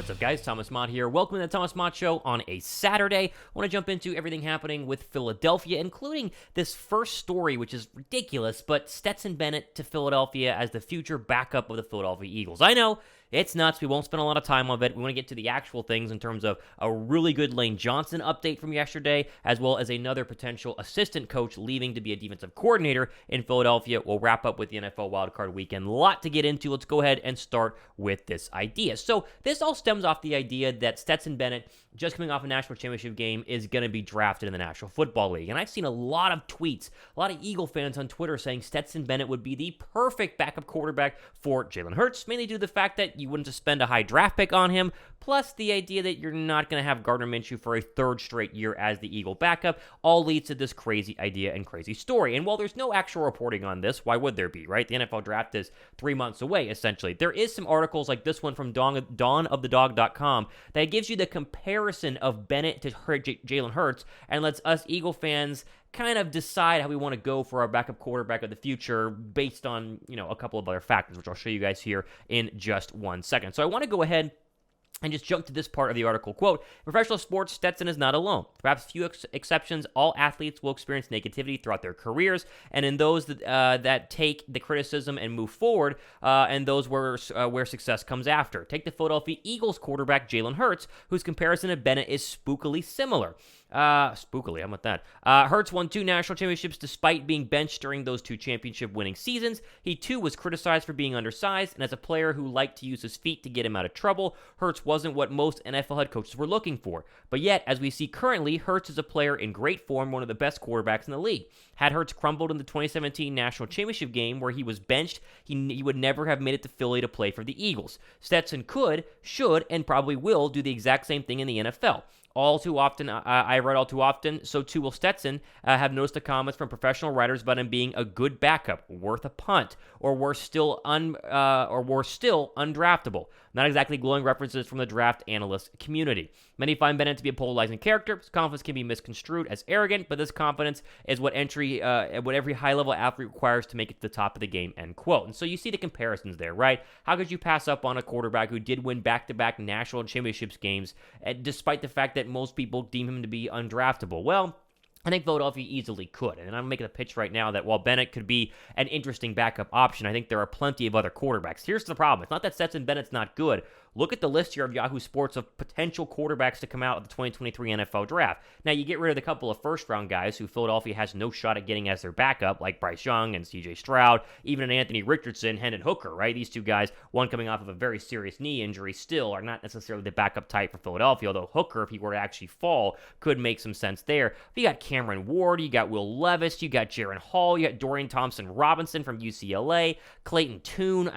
What's up, guys? Thomas Mott here. Welcome to the Thomas Mott Show on a Saturday. I want to jump into everything happening with Philadelphia, including this first story, which is ridiculous, but Stetson Bennett to Philadelphia as the future backup of the Philadelphia Eagles. I know, it's nuts. We won't spend a lot of time on it. We want to get to the actual things in terms of a really good Lane Johnson update from yesterday, as well as another potential assistant coach leaving to be a defensive coordinator in Philadelphia. We'll wrap up with the NFL wildcard weekend. A lot to get into. Let's go ahead and start with this idea. So this all stems off the idea that Stetson Bennett, just coming off a national championship game, is going to be drafted in the National Football League. And I've seen a lot of tweets, a lot of Eagle fans on Twitter saying Stetson Bennett would be the perfect backup quarterback for Jalen Hurts, mainly due to the fact that you wouldn't just spend a high draft pick on him, plus the idea that you're not going to have Gardner Minshew for a third straight year as the Eagle backup, all leads to this crazy idea and crazy story. And while there's no actual reporting on this, why would there be, right? The NFL draft is 3 months away, essentially. There is some articles like this one from dawnofthedog.com that gives you the comparison of Bennett to Jalen Hurts and lets us Eagle fans kind of decide how we want to go for our backup quarterback of the future based on, a couple of other factors, which I'll show you guys here in just 1 second. So I want to go ahead and just jump to this part of the article. Quote, "In professional sports, Stetson is not alone. Perhaps few exceptions, all athletes will experience negativity throughout their careers, and in those that take the criticism and move forward, and those where success comes after. Take the Philadelphia Eagles quarterback Jalen Hurts, whose comparison to Bennett is spookily similar." Spookily, how about that? Hurts won 2 national championships despite being benched during those 2 championship-winning seasons. He, too, was criticized for being undersized, and as a player who liked to use his feet to get him out of trouble, Hurts wasn't what most NFL head coaches were looking for. But yet, as we see currently, Hurts is a player in great form, one of the best quarterbacks in the league. Had Hurts crumbled in the 2017 national championship game where he was benched, he would never have made it to Philly to play for the Eagles. Stetson could, should, and probably will do the exact same thing in the NFL. All too often, I read all too often, so too will Stetson, have noticed the comments from professional writers about him being a good backup, worth a punt, or worse still, undraftable. Not exactly glowing references from the draft analyst community. Many find Bennett to be a polarizing character. His confidence can be misconstrued as arrogant, but this confidence is what every high-level athlete requires to make it to the top of the game, end quote. And so you see the comparisons there, right? How could you pass up on a quarterback who did win back-to-back national championships games, despite the fact that most people deem him to be undraftable? Well, I think Philadelphia easily could, and I'm making a pitch right now that while Bennett could be an interesting backup option, I think there are plenty of other quarterbacks. Here's the problem. It's not that Stetson Bennett's not good. Look at the list here of Yahoo Sports of potential quarterbacks to come out of the 2023 NFL Draft. Now, you get rid of the couple of first-round guys who Philadelphia has no shot at getting as their backup, like Bryce Young and C.J. Stroud, even an Anthony Richardson, Hendon Hooker, right? These two guys, one coming off of a very serious knee injury, still are not necessarily the backup type for Philadelphia, although Hooker, if he were to actually fall, could make some sense there. But you got Cameron Ward, you got Will Levis, you got Jaron Hall, you got Dorian Thompson-Robinson from UCLA, Clayton Tune,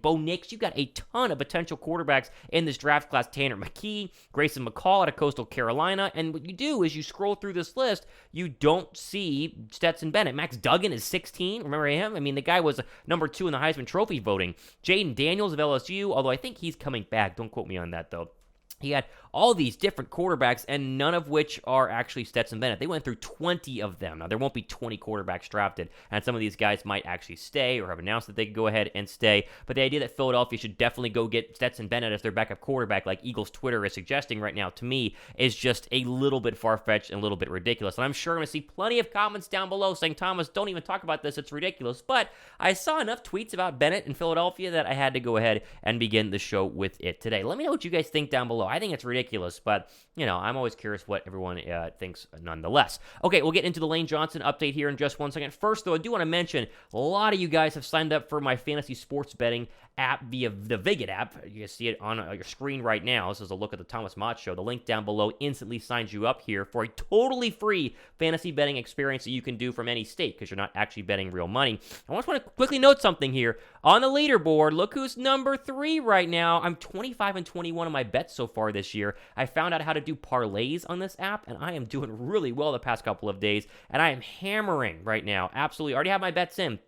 Bo Nix. You got a ton of potential quarterbacks in this draft class. Tanner McKee, Grayson McCall out of Coastal Carolina, and what you do is you scroll through this list, you don't see Stetson Bennett. Max Duggan is 16, remember him? The guy was number 2 in the Heisman Trophy voting. Jaden Daniels of LSU, although I think he's coming back, don't quote me on that though. He had all these different quarterbacks, and none of which are actually Stetson Bennett. They went through 20 of them. Now, there won't be 20 quarterbacks drafted, and some of these guys might actually stay or have announced that they could go ahead and stay. But the idea that Philadelphia should definitely go get Stetson Bennett as their backup quarterback, like Eagles Twitter is suggesting right now, to me, is just a little bit far-fetched and a little bit ridiculous. And I'm sure I'm going to see plenty of comments down below saying, Thomas, don't even talk about this. It's ridiculous. But I saw enough tweets about Bennett in Philadelphia that I had to go ahead and begin the show with it today. Let me know what you guys think down below. I think it's ridiculous, but, I'm always curious what everyone thinks nonetheless. Okay, we'll get into the Lane Johnson update here in just 1 second. First, though, I do want to mention a lot of you guys have signed up for my fantasy sports betting app via the Vig It app. You can see it on your screen right now. This is a look at the Thomas Mott Show. The link down below instantly signs you up here for a totally free fantasy betting experience that you can do from any state because you're not actually betting real money. I just want to quickly note something here. On the leaderboard, look who's number 3 right now. I'm 25-21 on my bets so far this year. I found out how to do parlays on this app, and I am doing really well the past couple of days, and I am hammering right now. Absolutely. Already have my bets in.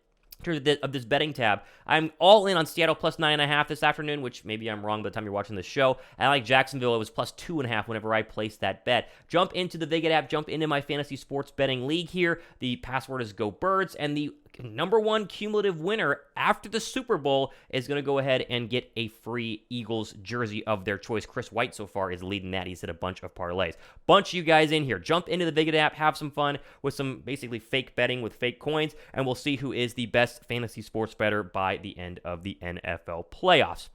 Of this betting tab. I'm all in on Seattle plus 9.5 this afternoon, which maybe I'm wrong by the time you're watching this show. I like Jacksonville. It was plus 2.5 whenever I placed that bet. Jump into the Vig It app. Jump into my fantasy sports betting league here. The password is gobirds, and the number one cumulative winner after the Super Bowl is going to go ahead and get a free Eagles jersey of their choice. Chris White so far is leading that. He's hit a bunch of parlays. Bunch of you guys in here. Jump into the Vig It app, have some fun with some basically fake betting with fake coins, and we'll see who is the best fantasy sports bettor by the end of the NFL playoffs.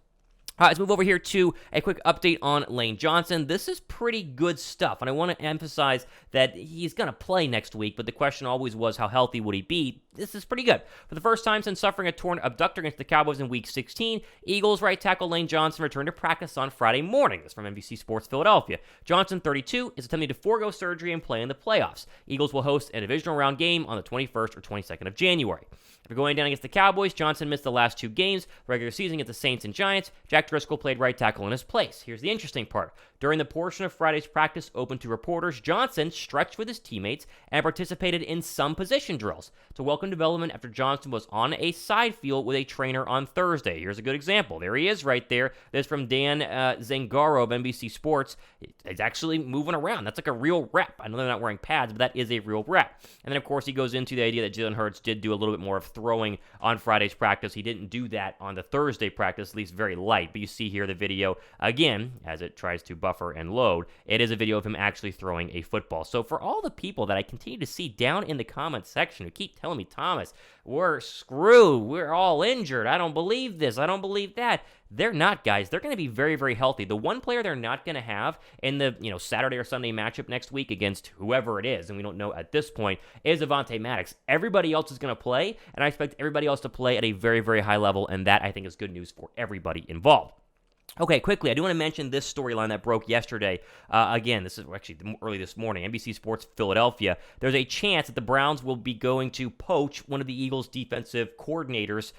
All right, let's move over here to a quick update on Lane Johnson. This is pretty good stuff, and I want to emphasize that he's going to play next week, but the question always was how healthy would he be? This is pretty good. For the first time since suffering a torn abductor against the Cowboys in Week 16, Eagles right tackle Lane Johnson returned to practice on Friday morning. This is from NBC Sports Philadelphia. Johnson, 32, is attempting to forego surgery and play in the playoffs. Eagles will host a divisional round game on the 21st or 22nd of January. After going down against the Cowboys, Johnson missed the last 2 games, regular season against the Saints and Giants. Jack Driscoll played right tackle in his place. Here's the interesting part. During the portion of Friday's practice open to reporters, Johnson stretched with his teammates and participated in some position drills to welcome development after Johnson was on a side field with a trainer on Thursday. Here's a good example. There he is right there. This is from Dan Zangaro of NBC Sports. He's actually moving around. That's like a real rep. I know they're not wearing pads, but that is a real rep. And then, of course, he goes into the idea that Jalen Hurts did do a little bit more of throwing on Friday's practice. He didn't do that on the Thursday practice, at least very light. But you see here the video, again, as it tries to buffer and load, it is a video of him actually throwing a football. So for all the people that I continue to see down in the comments section who keep telling me, Thomas, we're screwed, we're all injured, I don't believe this, I don't believe that, they're not, guys. They're going to be very, very healthy. The one player they're not going to have in the Saturday or Sunday matchup next week against whoever it is, and we don't know at this point, is Avonte Maddox. Everybody else is going to play, and I expect everybody else to play at a very, very high level, and that, I think, is good news for everybody involved. Okay, quickly, I do want to mention this storyline that broke yesterday. Again, this is actually early this morning, NBC Sports Philadelphia. There's a chance that the Browns will be going to poach one of the Eagles' defensive coordinators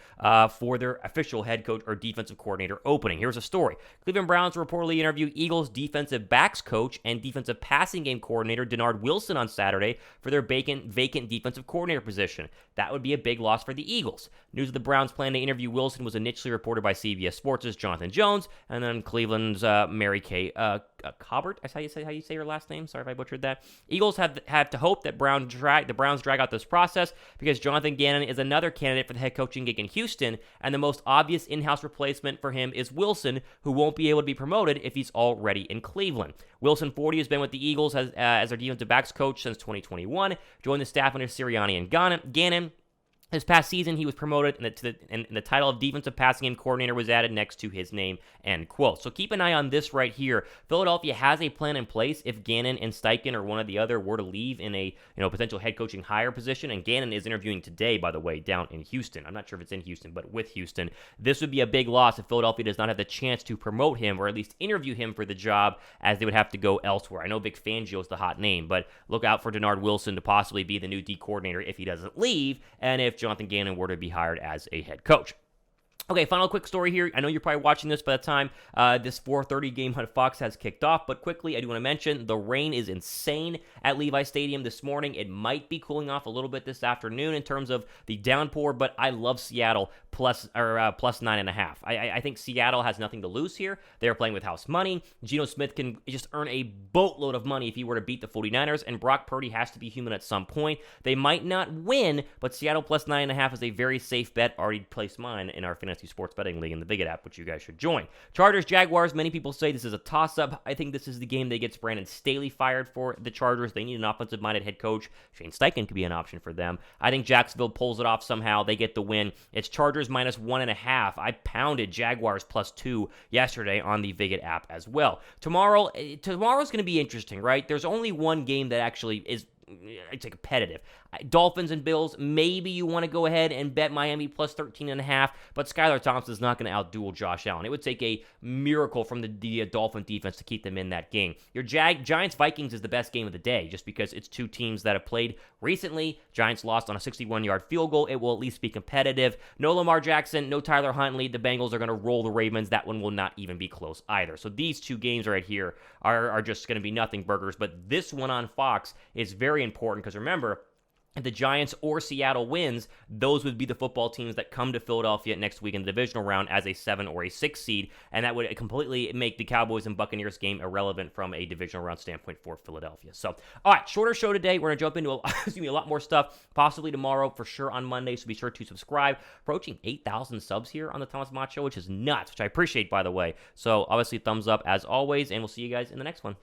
for their official head coach or defensive coordinator opening. Here's a story. Cleveland Browns reportedly interviewed Eagles' defensive backs coach and defensive passing game coordinator Denard Wilson on Saturday for their vacant defensive coordinator position. That would be a big loss for the Eagles. News of the Browns' plan to interview Wilson was initially reported by CBS Sports' Jonathan Jones, and then Cleveland's Mary Kay Cobert. That's how you say her last name. Sorry if I butchered that. Eagles have to hope that the Browns drag out this process because Jonathan Gannon is another candidate for the head coaching gig in Houston, and the most obvious in-house replacement for him is Wilson, who won't be able to be promoted if he's already in Cleveland. Wilson, 40, has been with the Eagles as their defensive backs coach since 2021. Joined the staff under Sirianni and Gannon. This past season, he was promoted, and the title of defensive passing game coordinator was added next to his name, end quote. So keep an eye on this right here. Philadelphia has a plan in place if Gannon and Steichen or one or the other were to leave in a potential head coaching hire position. And Gannon is interviewing today, by the way, down in Houston. I'm not sure if it's in Houston, but with Houston. This would be a big loss if Philadelphia does not have the chance to promote him or at least interview him for the job, as they would have to go elsewhere. I know Vic Fangio is the hot name, but look out for Denard Wilson to possibly be the new D coordinator if he doesn't leave, and if Jonathan Gannon were to be hired as a head coach. Okay, final quick story here. I know you're probably watching this by the time this 4:30 game on Fox has kicked off, but quickly, I do want to mention the rain is insane at Levi Stadium this morning. It might be cooling off a little bit this afternoon in terms of the downpour, but I love Seattle plus 9.5. I think Seattle has nothing to lose here. They're playing with house money. Geno Smith can just earn a boatload of money if he were to beat the 49ers, and Brock Purdy has to be human at some point. They might not win, but Seattle plus 9.5 is a very safe bet. Already placed mine in our fantasy sports betting league in the Vig It app, which you guys should join. Chargers, Jaguars, many people say this is a toss-up. I think this is the game that gets Brandon Staley fired for the Chargers. They need an offensive-minded head coach. Shane Steichen could be an option for them. I think Jacksonville pulls it off somehow. They get the win. It's Chargers minus 1.5. I pounded Jaguars plus 2 yesterday on the Vig It app as well. Tomorrow's going to be interesting, right? There's only one game that actually is, it's competitive. Dolphins and Bills, maybe you want to go ahead and bet Miami plus 13.5, but Skylar Thompson is not going to outduel Josh Allen. It would take a miracle from the Dolphin defense to keep them in that game. Your Giants-Vikings is the best game of the day just because it's two teams that have played recently. Giants lost on a 61-yard field goal. It will at least be competitive. No Lamar Jackson, no Tyler Huntley. The Bengals are going to roll the Ravens. That one will not even be close either. So these two games right here are just going to be nothing burgers, but this one on Fox is very important because remember, if the Giants or Seattle wins, those would be the football teams that come to Philadelphia next week in the divisional round as a 7 or a 6 seed, and that would completely make the Cowboys and Buccaneers game irrelevant from a divisional round standpoint for Philadelphia. So, all right, shorter show today. We're going to jump into a lot more stuff, possibly tomorrow, for sure on Monday, so be sure to subscribe. Approaching 8,000 subs here on the Thomas Mott Show, which is nuts, which I appreciate, by the way. So, obviously, thumbs up as always, and we'll see you guys in the next one.